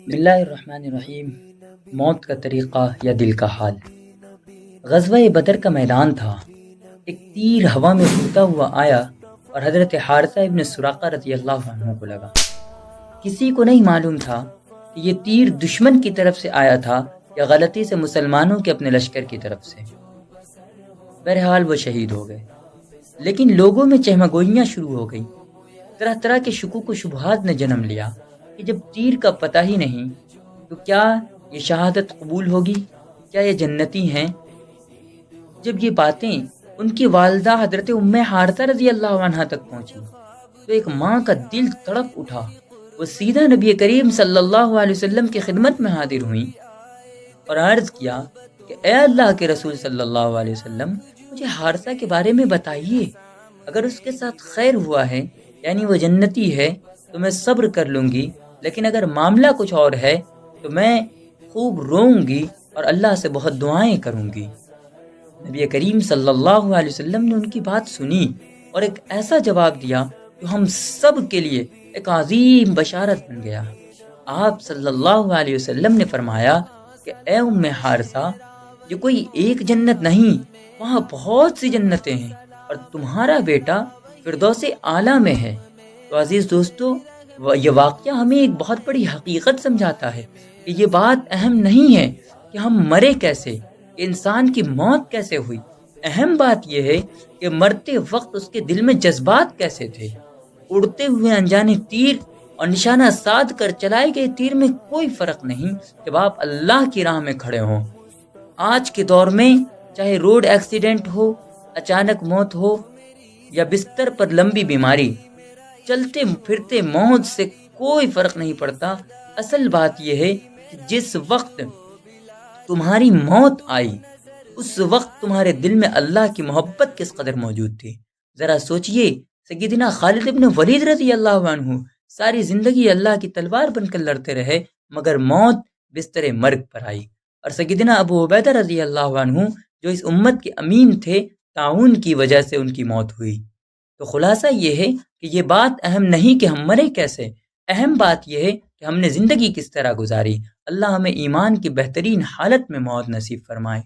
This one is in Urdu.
بسم اللہ الرحمن الرحیم۔ موت کا طریقہ یا دل کا حال۔ غزوہ بدر کا میدان تھا۔ ایک تیر ہوا میں اڑتا ہوا آیا اور حضرت حارثہ ابن سراقہ رضی اللہ عنہ کو لگا۔ کسی کو نہیں معلوم تھا کہ یہ تیر دشمن کی طرف سے آیا تھا یا غلطی سے مسلمانوں کے اپنے لشکر کی طرف سے۔ بہرحال وہ شہید ہو گئے، لیکن لوگوں میں چہمگوئیاں شروع ہو گئیں۔ طرح طرح کے شکوک و شبہات نے جنم لیا کہ جب تیر کا پتہ ہی نہیں تو کیا یہ شہادت قبول ہوگی؟ کیا یہ جنتی ہیں؟ جب یہ باتیں ان کی والدہ حضرت ام حارثہ رضی اللہ عنہ تک پہنچی تو ایک ماں کا دل تڑپ اٹھا۔ وہ سیدھا نبی کریم صلی اللہ علیہ وسلم کی خدمت میں حاضر ہوئیں اور عرض کیا کہ اے اللہ کے رسول صلی اللہ علیہ وسلم، مجھے حارثہ کے بارے میں بتائیے۔ اگر اس کے ساتھ خیر ہوا ہے، یعنی وہ جنتی ہے، تو میں صبر کر لوں گی، لیکن اگر معاملہ کچھ اور ہے تو میں خوب روؤں گی اور اللہ سے بہت دعائیں کروں گی۔ نبی کریم صلی اللہ علیہ وسلم نے ان کی بات سنی اور ایک ایسا جواب دیا جو ہم سب کے لیے ایک عظیم بشارت بن گیا۔ آپ صلی اللہ علیہ وسلم نے فرمایا کہ اے ام حارثہ، یہ کوئی ایک جنت نہیں، وہاں بہت سی جنتیں ہیں اور تمہارا بیٹا فردوس اعلیٰ میں ہے۔ تو عزیز دوستو، یہ واقعہ ہمیں ایک بہت بڑی حقیقت سمجھاتا ہے کہ یہ بات اہم نہیں ہے کہ ہم مرے کیسے، کہ انسان کی موت کیسے ہوئی۔ اہم بات یہ ہے کہ مرتے وقت اس کے دل میں جذبات کیسے تھے۔ اڑتے ہوئے انجانے تیر اور نشانہ ساد کر چلائے گئے تیر میں کوئی فرق نہیں جب آپ اللہ کی راہ میں کھڑے ہوں۔ آج کے دور میں چاہے روڈ ایکسیڈنٹ ہو، اچانک موت ہو یا بستر پر لمبی بیماری، چلتے پھرتے موت سے کوئی فرق نہیں پڑتا۔ اصل بات یہ ہے کہ جس وقت تمہاری موت آئی اس وقت تمہارے دل میں اللہ کی محبت کس قدر موجود تھی۔ ذرا سوچئے، سیدنا خالد ابن ولید رضی اللہ عنہ ساری زندگی اللہ کی تلوار بن کر لڑتے رہے، مگر موت بستر مرگ پر آئی۔ اور سیدنا ابو عبیدہ رضی اللہ عنہ جو اس امت کے امین تھے، طاعون کی وجہ سے ان کی موت ہوئی۔ تو خلاصہ یہ ہے کہ یہ بات اہم نہیں کہ ہم مرے کیسے، اہم بات یہ ہے کہ ہم نے زندگی کس طرح گزاری۔ اللہ ہمیں ایمان کی بہترین حالت میں موت نصیب فرمائے۔